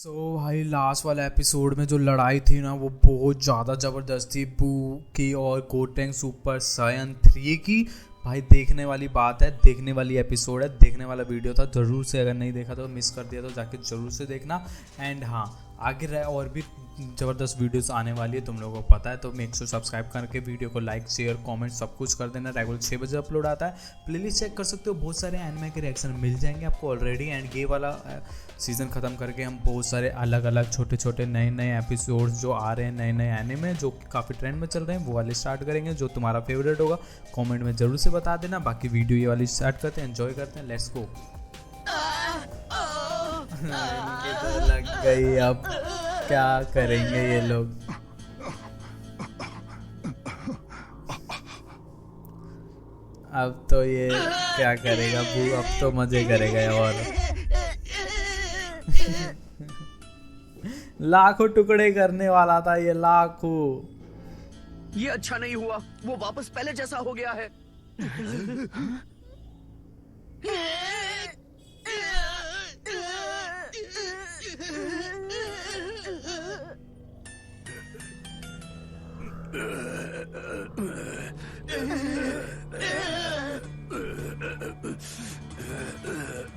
भाई लास्ट वाला एपिसोड में जो लड़ाई थी ना वो बहुत ज़्यादा ज़बरदस्त थी। बू की और गोटेंग सुपर सायन 3 की। भाई देखने वाली बात है, देखने वाली एपिसोड है, देखने वाला वीडियो था। ज़रूर से अगर नहीं देखा तो मिस कर दिया तो जाके ज़रूर से देखना। एंड हाँ, आगे रहे और भी ज़बरदस्त वीडियोस आने वाली है, तुम लोगों को पता है। तो मेक श्योर सब्सक्राइब करके वीडियो को लाइक शेयर कमेंट सब कुछ कर देना। रेगुलर 6 बजे अपलोड आता है। प्लेलिस्ट चेक कर सकते हो, बहुत सारे एनिमे के रिएक्शन मिल जाएंगे आपको ऑलरेडी। एंड ये वाला सीज़न ख़त्म करके हम बहुत सारे अलग अलग छोटे छोटे नए नए एपिसोड्स जो आ रहे हैं, नए नए एनिमे जो काफ़ी ट्रेंड में चल रहे हैं, वो वाले स्टार्ट करेंगे। जो तुम्हारा फेवरेट होगा कमेंट में ज़रूर से बता देना। बाकी वीडियो ये वाली स्टार्ट करते हैं, एंजॉय करते हैं, लेट्स गो। तो लग गई, अब क्या करेंगे ये लोग। अब तो ये क्या करेगा बू, अब तो मजे करेगा और लाखों टुकड़े करने वाला था ये, लाखों। ये अच्छा नहीं हुआ, वो वापस पहले जैसा हो गया है।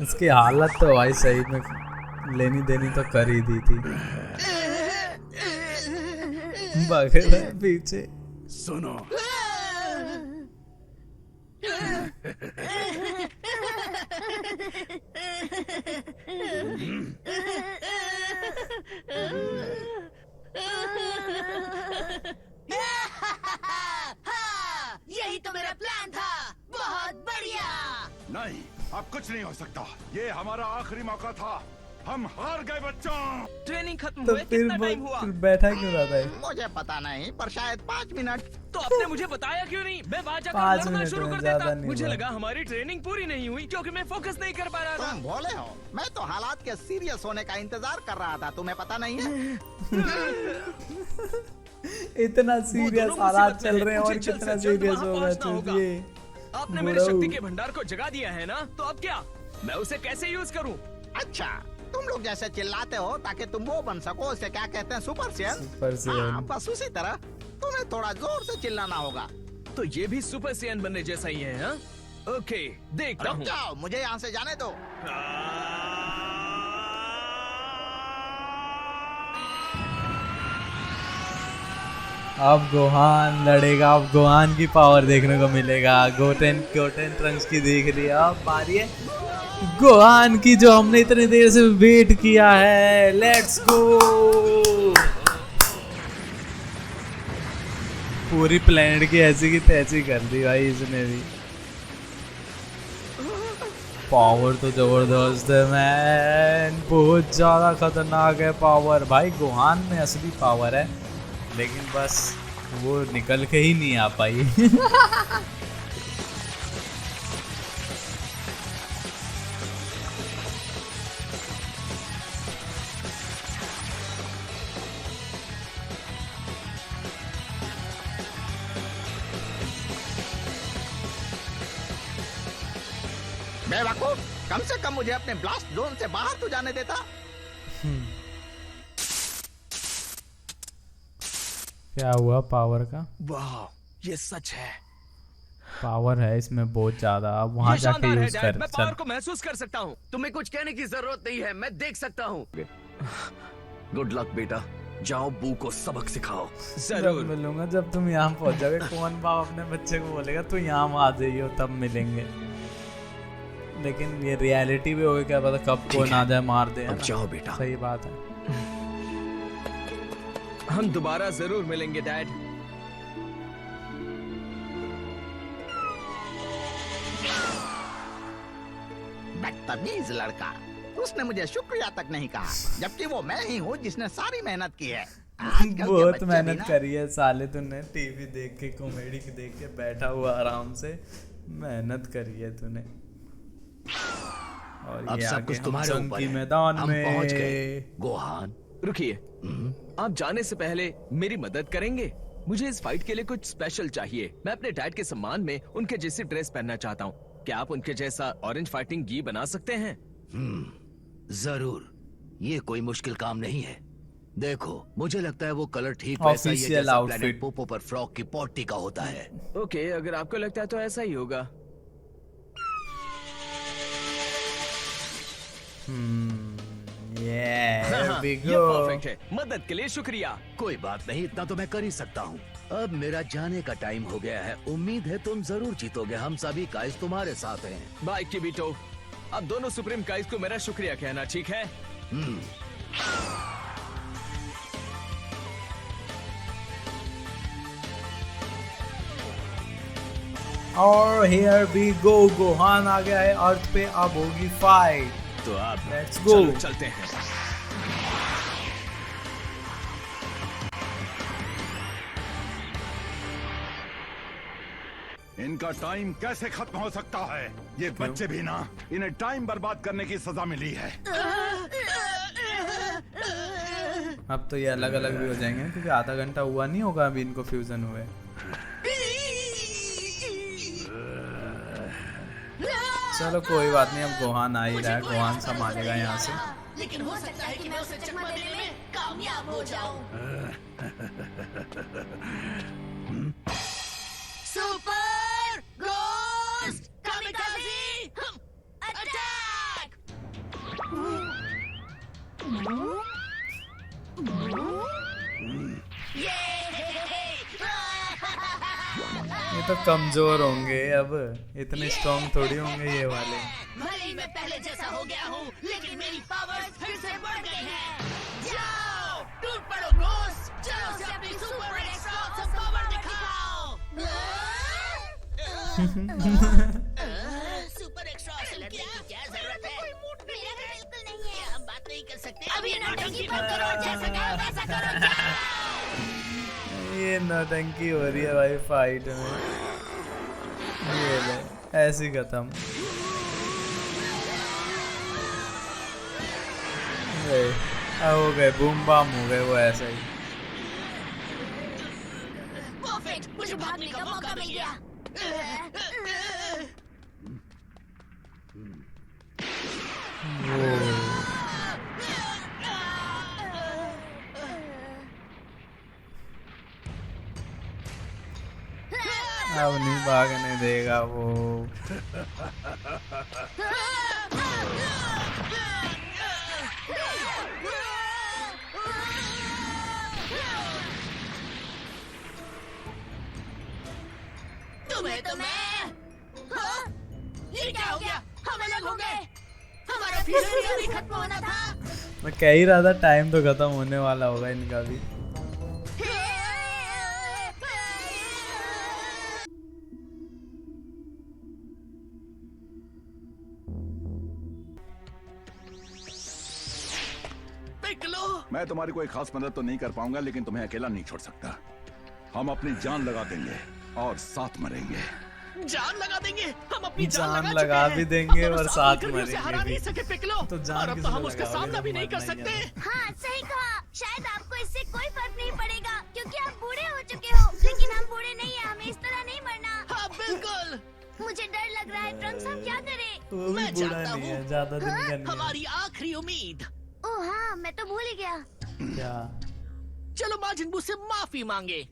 इसकी हालत तो भाई सही में लेनी देनी तो कर ही दी थी। भाग रहा है पीछे। सुनो, यही तो मेरा प्लान था। बहुत बढ़िया। नहीं, अब कुछ नहीं हो सकता। ये हमारा आखिरी मौका था। हम हार गए बच्चों। ट्रेनिंग खत्म तो हुए कितना टाइम हुआ? फिर बैठा क्यों रहता है? मुझे पता नहीं, पर शायद 5 मिनट। तो आपने मुझे बताया क्यों नहीं? मैं वहाँ 5 जाकर लड़ना मिनट शुरू में कर ज्यादा देता। नहीं मुझे हुआ। लगा हमारी ट्रेनिंग पूरी नहीं हुई क्योंकि मैं फोकस नहीं कर पा रहा था। तुम भोले हो। मैं तो हालात के सीरियस होने का इंतजार कर रहा था, तुम्हें पता नहीं है? इतना सीरियस दोनों हालात मुसीबत में चल हैं। रहे हैं और मुझे जल्द कितना से जल्द सीरियस वहाँ होगा पहुंचना होगा। चाहिए। आपने मेरे बुढ़ऊ। शक्ति के भंडार को जगा दिया है ना, तो अब क्या? मैं उसे कैसे यूज करूँ? अच्छा, तुम लोग जैसे चिल्लाते हो ताकि तुम वो बन सको, उसे क्या कहते हैं, सुपर सेन? सुपर सेन। हाँ, बस उसी तरह तुम्हें थोड़ा जोर से चिल्लाना होगा। तो ये भी सुपर सैयन बनने जैसा ही है, हाँ? ओके, देखता रुक हूँ। जाओ, मुझे यहाँ से जाने दो। अब गोहान लड़ेगा, अब गोहान की पावर देखने को मिलेगा। गोटेन ट्रंक्स की देख लिया, अब बारी है गोहान की जो हमने इतनी देर से वेट किया है। Let's go. पूरी प्लेनेट की ऐसी की तैसी कर दी भाई इसने भी। पावर तो जबरदस्त है मैन, बहुत ज्यादा खतरनाक है पावर। भाई गोहान में असली पावर है, लेकिन बस वो निकल के ही नहीं आ पाई। बेवकूफ, कम से कम मुझे अपने ब्लास्ट जोन से बाहर तो जाने देता। क्या हुआ पावर का? वाह, ये सच है। पावर है इसमें बहुत ज्यादा। अब वहां ये जाके शानदार है यूज डैड, कर। मैं चल पावर को महसूस कर सकता हूँ। तुम्हें कुछ कहने की जरूरत नहीं है, मैं देख सकता हूँ। गुड लक बेटा, जाओ बू को सबक सिखाओ। जरूर मिलूंगा जब तुम यहाँ पहुंच जाओगे। कौन बाप अपने बच्चे को बोलेगा तू यहाँ आ जाइयो, तब मिलेंगे। लेकिन ये रियलिटी भी होगी, क्या पता कब कौन आ जाए मार दे। अब जाओ बेटा। सही बात है। हम दोबारा जरूर मिलेंगे डैड। बदतमीज लड़का, उसने मुझे शुक्रिया तक नहीं कहा, जबकि वो मैं ही हूँ जिसने सारी मेहनत की है। आजकल के बहुत बच्चे मेहनत भी ना- करी है साले तूने। टीवी देख के, कॉमेडी देख के बैठा हुआ आराम से मेहनत करी है तूने। और अब ये सब आगे कुछ हम तुम्हारे जंग ऊपर की है। मैदान हम में पहुंच गए। गोहान, रुकिए। आप जाने से पहले मेरी मदद करेंगे? मुझे इस फाइट के लिए कुछ स्पेशल चाहिए। मैं अपने डैड के सम्मान में उनके जैसी ड्रेस पहनना चाहता हूँ। क्या आप उनके जैसा ऑरेंज फाइटिंग गी बना सकते हैं? जरूर। ये कोई मुश्किल काम नहीं है। देखो, मुझे लगता है वो कलर ठीक वैसा ही है Official जैसा outfit. प्लेनेट पोपो पर फ्रॉग की पॉटी का होता है। ओके, अगर आपको लगता है तो ऐसा ही होगा। Here we ये go. परफेक्ट है। मदद के लिए शुक्रिया। कोई बात नहीं, इतना तो मैं कर ही सकता हूँ। अब मेरा जाने का टाइम हो गया है। उम्मीद है तुम जरूर जीतोगे। हम सभी काइस तुम्हारे साथ हैं। बाय किबिटो। अब दोनों सुप्रीम काइस को मेरा शुक्रिया कहना, ठीक है? और here we go. गोहान आ गया है अर्थ पे, अब होगी फाइट। तो आप Let's go. चलो चलते हैं। इनका टाइम कैसे खत्म हो सकता है? ये बच्चे भी ना, इन्हें टाइम बर्बाद करने की सजा मिली है। अब तो ये अलग अलग भी हो जाएंगे क्योंकि आधा घंटा हुआ नहीं होगा अभी इनको फ्यूजन हुए। चलो कोई बात नहीं, अब गोहान आ ही रहा है, गोहान संभालेगा यहाँ से। लेकिन हो सकता है कि मैं उसे चकमा देने में कामयाब हो जाऊं। Super ghost kamikaze attack! ये तो कमजोर होंगे अब, इतने स्ट्रॉन्ग थोड़ी होंगे ये वाले। भले ही मैं पहले जैसा हो गया हूँ, लेकिन मेरी पावर्स फिर से बढ़ गई हैं। जाओ, टूट पड़ो घोस्ट, चलो से अपनी सुपर एक्स्ट्रा ऑसम पावर दिखाओ। सुपर एक्स्ट्रा ऑसम की क्या जरूरत है? मेरा बिल्कुल नहीं है, हम बात नहीं कर सकते। अब ये नौटंकी बंद करो, जैसा कहा वैसा करो। ये नौटंकी हो रही है भाई फाइट में। ये ले, ऐसे ही खत्म। अब हो गए बूम बाम हो गए वो ऐसा ही। परफेक्ट, मुझे भागने का मौका मिल गया। अब नहीं भागने देगा वो। तुम्हें तो मैं। हाँ? ये क्या हो गया? हम अलग हो गए। हमारा फ्यूजन अभी खत्म होना था। मैं कह ही रहा था टाइम तो खत्म होने वाला होगा इनका भी। मैं तुम्हारी कोई खास मदद तो नहीं कर पाऊंगा, लेकिन तुम्हें अकेला नहीं छोड़ सकता। हम अपनी जान लगा देंगे और साथ मरेंगे। जान लगा देंगे, हम अपनी जान लगा भी देंगे और साथ मरेंगे हरा नहीं भी। सके पिकलो। तो जान और अब किसी तो ने हम उसका लगा सामना भी नहीं कर मरना ही सकते। है। हाँ सही कहा, शायद आपको इससे कोई फर्क नहीं पड़ेगा क्योंकि आप बूढ़े हो चुके हो, लेकिन हम बूढ़े नहीं हैं, हमें इस तरह नहीं मरना। हाँ बिल्कुल। मुझे डर लग रहा है ट्रंक्स, हम क्या करें? वो भी मैं बूढ़ा जानता नहीं हूँ। है, ज्यादा दिन का नहीं है। हमारी आखिरी उम्मीद। ओह हाँ, मैं तो भूल ही गया। क्या? चलो माजिन बू से माफी मांगे।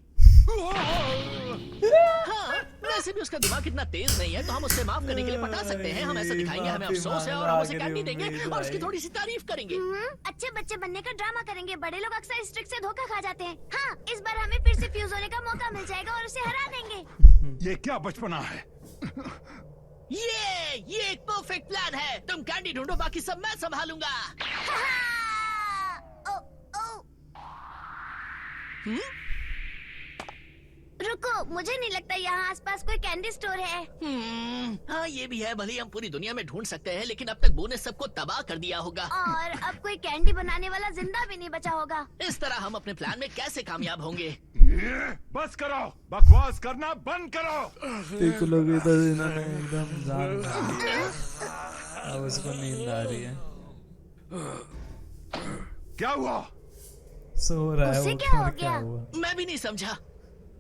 हाँ, वैसे भी उसका दिमाग इतना तेज नहीं है, तो हम उससे माफ करने के लिए पटा सकते हैं। हम ऐसा दिखाएंगे हमें अफसोस है और हम उसे कैंडी देंगे और उसकी थोड़ी सी तारीफ करेंगे। अच्छे बच्चे बनने का ड्रामा करेंगे। बड़े लोग अक्सर इस ट्रिक से धोखा खा जाते हैं। हाँ, इस बार हमें फिर से फ्यूज होने का मौका मिल जाएगा और उसे हरा देंगे। ये क्या बचपना है? ये एक परफेक्ट प्लान है। तुम कैंडी ढूंढो, बाकी सब मैं संभालूंगा। ओ, ओ। रुको, मुझे नहीं लगता यहाँ आसपास कोई कैंडी स्टोर है। हाँ ये भी है। भले ही हम पूरी दुनिया में ढूंढ सकते हैं, लेकिन अब तक बू ने सबको तबाह कर दिया होगा। और अब कोई कैंडी बनाने वाला जिंदा भी नहीं बचा होगा। इस तरह हम अपने प्लान में कैसे कामयाब होंगे? बस करो, बकवास करना बंद करो। पिकलो की तो इन्होंने एकदम जान खा लिया। अब उसको नींद आ रही है। क्या हुआ? सो रहा है उससे वो। क्या हो फिर क्या गया? हुआ? मैं भी नहीं समझा।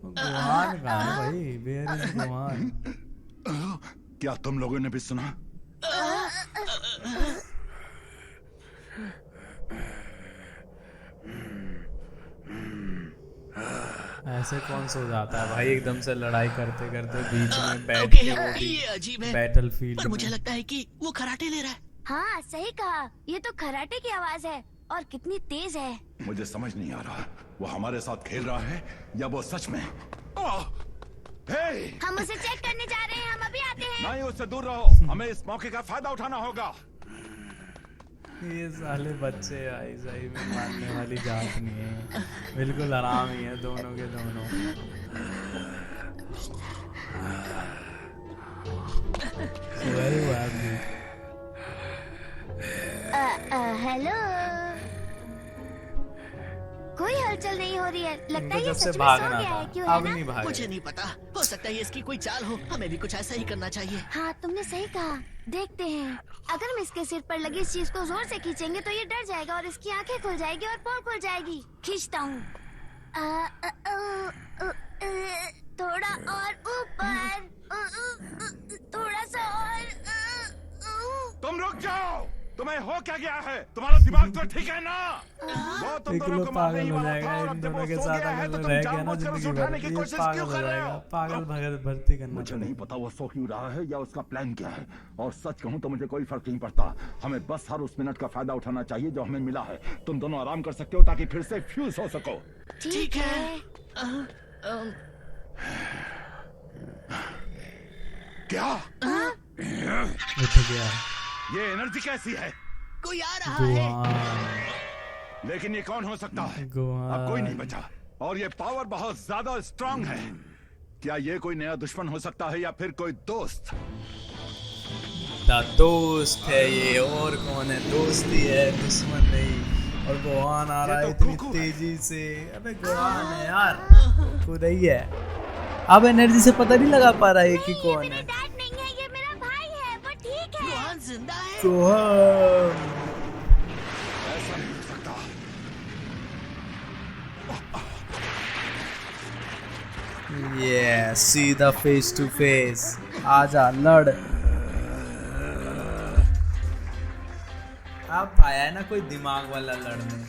गोहान कहाँ है भाई? Where is Gohan? क्या तुम लोगों ने भी सुना? ऐसे कौन सो जाता है भाई एकदम से लड़ाई करते करते बीच में बैठ ओके, के, वो भी ये अजीब है। बैटल फील्ड पर मुझे में। लगता है कि वो कराटे ले रहा है। हाँ सही कहा, ये तो कराटे की आवाज है और कितनी तेज है। मुझे समझ नहीं आ रहा वो हमारे साथ खेल रहा है या वो सच में। आह! हे! हम उसे चेक करने जा रहे हैं, हम अभी आते हैं। नहीं, उससे दूर रहो। हमें इस मौके का फायदा उठाना होगा। ये साले बच्चे भाई सही में मारने वाली जात नहीं है, बिल्कुल आराम ही है दोनों के दोनों। Very vibe. हेलो, कोई हलचल नहीं हो रही है, लगता है ये जब से सच में सो भागना गया है, था क्यों अब है नहीं ना? भागे। मुझे नहीं पता, हो सकता है ये इसकी कोई चाल हो। हमें भी कुछ ऐसा ही करना चाहिए। हाँ तुमने सही कहा, देखते हैं। अगर हम इसके सिर पर लगी इस चीज को जोर से खींचेंगे तो ये डर जाएगा और इसकी आंखें खुल जाएगी और पोल खुल जाएगी। खींचता हूँ, थोड़ा और ऊपर, थोड़ा सा और। तुम रुक जाओ। तुम्हें हो क्या गया है? तुम्हारा दिमाग तो ठीक है ना? वो तुम पिकलो दोनों को मारने पागल ही हो वाला जाएगा था और इन अब जब दोनों वो के सो साथ गया है अगर तो तुम रह गया ना जानबूझकर उसे जिंदगी उठाने भर, की ये कोशिश पागल क्यों हो कर रहे जाएगा। हो? पागल भगत भर्ती करना मुझे पड़ेगा। नहीं पता वो सो क्यों रहा है या उसका प्लान क्या है, और सच कहूं तो मुझे कोई फर्क नहीं पड़ता। हमें बस हर उस मिनट का फायदा उठाना चाहिए जो हमें मिला है। तुम दोनों आराम कर सकते हो ताकि फिर से फ्यूज हो सको। ठीक है। क्या उठ गया। ये एनर्जी कैसी है? कोई आ रहा है। गुहान, लेकिन ये कौन हो सकता है? गुहान। अब कोई नहीं बचा और ये पावर बहुत ज्यादा स्ट्रांग है। क्या ये कोई नया दुश्मन हो सकता है या फिर कोई दोस्त? दोस्त है ये, और कौन है? दोस्त ही है, दुश्मन नहीं। और गोहान आ रहा है ये तो इतनी कुकू है। तेजी से। अबे गोहान है यार, खुद ही है। अब एनर्जी से पता नहीं लगा पा रहा है कि ये कौन मेरा है। डैड नहीं है, ये मेरा भाई है, वो ठीक है। गोहान जिंदा है। गोहान। ऐसा नहीं हो सकता। ये सीधा फेस टू फेस, आजा लड़। अब आया है ना कोई दिमाग वाला लड़ने,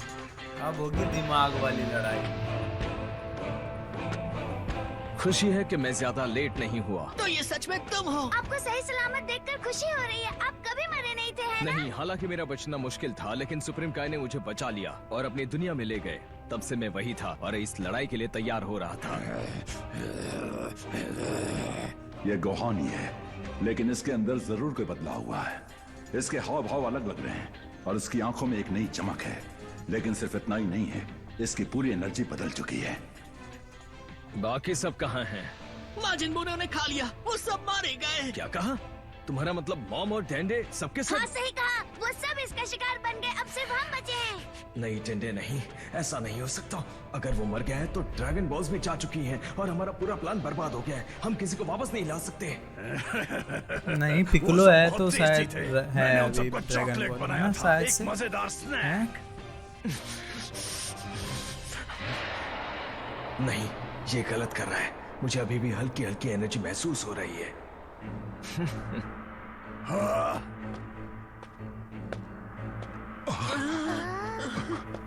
अब होगी दिमाग वाली लड़ाई। खुशी है कि मैं ज्यादा लेट नहीं हुआ। तो ये सच में तुम हो? आपको सही सलामत देखकर खुशी हो रही है, आप कभी मरे नहीं थे, है ना? नहीं, हालांकि मेरा बचना मुश्किल था, लेकिन सुप्रीम काय ने मुझे बचा लिया और अपनी दुनिया में ले गए। तब से मैं वही था और इस लड़ाई के लिए तैयार हो रहा था। ये गोहान ही है, लेकिन इसके अंदर जरूर कोई बदलाव हुआ है। इसके हाव भाव अलग लग रहे हैं और इसकी आंखों में एक नई चमक है। लेकिन सिर्फ इतना ही नहीं है, इसकी पूरी एनर्जी बदल चुकी है। बाकी सब कहाँ हैं? माजिन बू ने उन्हें खा लिया, वो सब मारे गए। क्या कहा? तुम्हारा मतलब मॉम और डेंडे सबके हाँ सब? सही कहा, वो सब इसका शिकार बन गए, अब सिर्फ हम बचे हैं। नहीं डेंडे नहीं, ऐसा नहीं हो सकता। अगर वो मर गया है तो ड्रैगन बॉल्स भी जा चुकी हैं और हमारा पूरा प्लान बर्बाद हो गया है। हम किसी को वापस नहीं ला सकते। नहीं पिकलो है तो बहुत शायद टेस्टी थे। है मैंने उन अभी सबको ड्रैगन चॉकलेट बॉल बनाया ना था, शायद एक से। मजेदार स्नैक। हैं? नहीं, ये गलत कर रहा है। मुझे अभी भी हल्की हल्की एनर्जी महसूस हो रही है।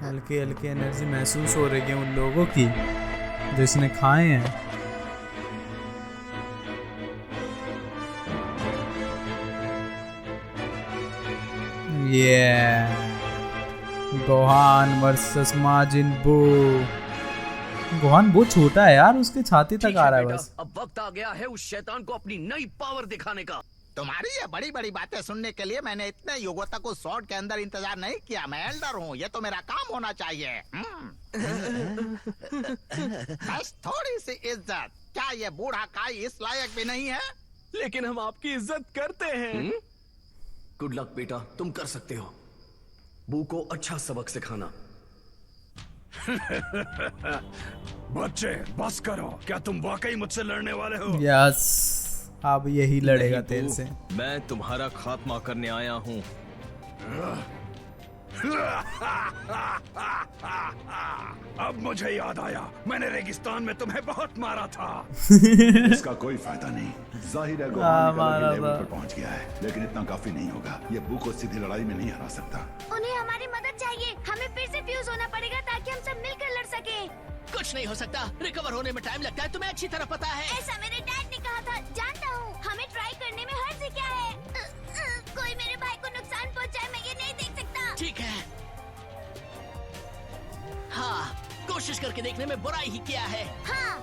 हल्की हल्की एनर्जी महसूस हो रही है उन लोगों की जो इसने खाए हैं। ये गोहान वर्सेस माजिन बू। गोहान बहुत छोटा है यार, उसके छाती तक आ रहा है बस। अब वक्त आ गया है उस शैतान को अपनी नई पावर दिखाने का। तुम्हारी ये बड़ी बड़ी बातें सुनने के लिए मैंने इतने युगों तक उस स्वॉर्ड के अंदर इंतजार नहीं किया। मैं एल्डर हूँ, ये तो मेरा काम होना चाहिए। बस थोड़ी सी इज्जत। क्या ये बूढ़ा काई इस लायक भी नहीं है? लेकिन हम आपकी इज्जत करते हैं। गुड लक बेटा, तुम कर सकते हो। बू को अच्छा सबक सिखाना। बच्चे बस करो, क्या तुम वाकई मुझसे लड़ने वाले हो? यस, अब यही लड़ेगा नहीं, तेरे बू, से। मैं तुम्हारा खात्मा करने आया हूँ। अब मुझे याद आया, मैंने रेगिस्तान में तुम्हें बहुत मारा था। इसका कोई फायदा नहीं। जाहिर है गोहान एक अलग ही लेवल पर पहुंच गया है, लेकिन इतना काफी नहीं होगा। ये बू को सीधी लड़ाई में नहीं हरा सकता। उन्हें हमारी मदद चाहिए, हमें फिर से फ्यूज होना पड़ेगा ताकि हम सब मिलकर लड़ सके। कुछ कुछ नहीं हो सकता, रिकवर होने में टाइम लगता है, तुम्हें अच्छी तरह पता है। ऐसा मेरे डैड ने कहा था, जानता हूँ। हमें ट्राई करने में हर्ज क्या है? कोई मेरे भाई को नुकसान पहुँचाए, मैं ये नहीं देख सकता। ठीक है, हाँ, कोशिश करके देखने में बुराई ही क्या है। हाँ।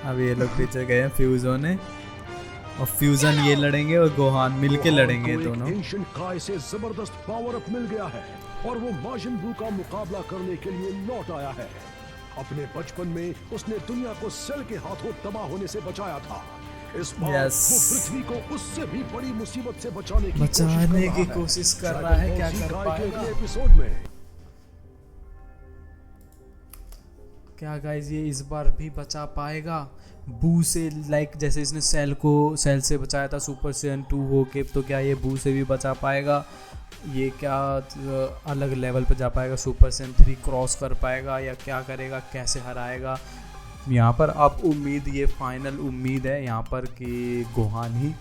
अब ये लोग पीछे गए हैं फ्यूज होने, और फ्यूजन ये लड़ेंगे और गोहान मिलके लड़ेंगे दोनों। एंशिएंट काय से जबरदस्त पावर अप मिल गया है और वो माजिन बू का मुकाबला करने के लिए लौट आया है। अपने बचपन में उसने दुनिया को सेल के हाथों तबाह होने से बचाया था। इस बार Yes. वो पृथ्वी को उससे भी बड़ी मुसीबत से बचाने की कोशिश कर रहा है। क्या कर पाएगा? एपिसोड में क्या गाइस ये इस बार भी बचा पाएगा बू से? लाइक जैसे इसने सेल से बचाया था सुपर सायन 2 होके, तो क्या ये बू से भी बचा पाएगा? ये क्या अलग लेवल पे जा पाएगा? सुपर सायन 3 क्रॉस कर पाएगा या क्या करेगा? कैसे हराएगा? यहाँ पर अब उम्मीद, ये फाइनल उम्मीद है यहाँ पर कि गोहान ही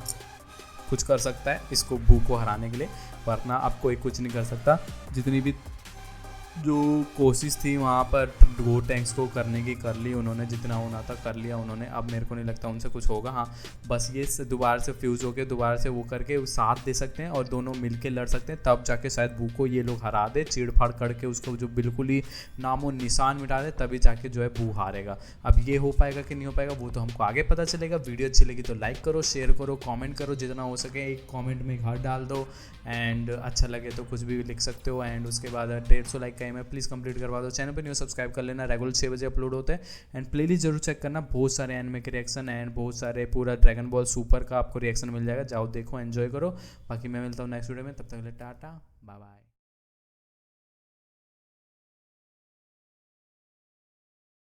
कुछ कर सकता है इसको, बू को हराने के लिए, वरना अब कोई कुछ नहीं कर सकता। जितनी भी जो कोशिश थी वहाँ पर गो टैंक्स को करने की कर ली उन्होंने, जितना होना था कर लिया उन्होंने। अब मेरे को नहीं लगता उनसे कुछ होगा। हाँ, बस ये दोबारा से फ्यूज़ होके दोबारा से वो करके साथ दे सकते हैं और दोनों मिलके लड़ सकते हैं, तब जाके शायद बू को ये लोग हरा दे, चीड़ फाड़ करके उसको जो बिल्कुल ही नामो निशान मिटा दे, तभी जाके जो है बू हारेगा। अब ये हो पाएगा कि नहीं हो पाएगा वो तो हमको आगे पता चलेगा। वीडियो अच्छी लगी तो लाइक करो, शेयर करो, कॉमेंट करो, जितना हो सके एक कॉमेंट में हाथ डाल दो, एंड अच्छा लगे तो कुछ भी लिख सकते हो। एंड उसके बाद 150 लाइक का मैं प्लीज़ कंप्लीट करवा दो। चैनल पर न्यू सब्सक्राइब कर लेना, रेगुलर 6 बजे अपलोड होते हैं। एंड प्लेलिस्ट जरूर चेक करना, बहुत सारे एनिमे के रिएक्शन एंड बहुत सारे पूरा ड्रैगन बॉल सुपर का आपको रिएक्शन मिल जाएगा, जाओ देखो, एंजॉय करो। बाकी मैं मिलता हूँ नेक्स्ट वीडियो में, तब तक के लिए टाटा बाय बाय।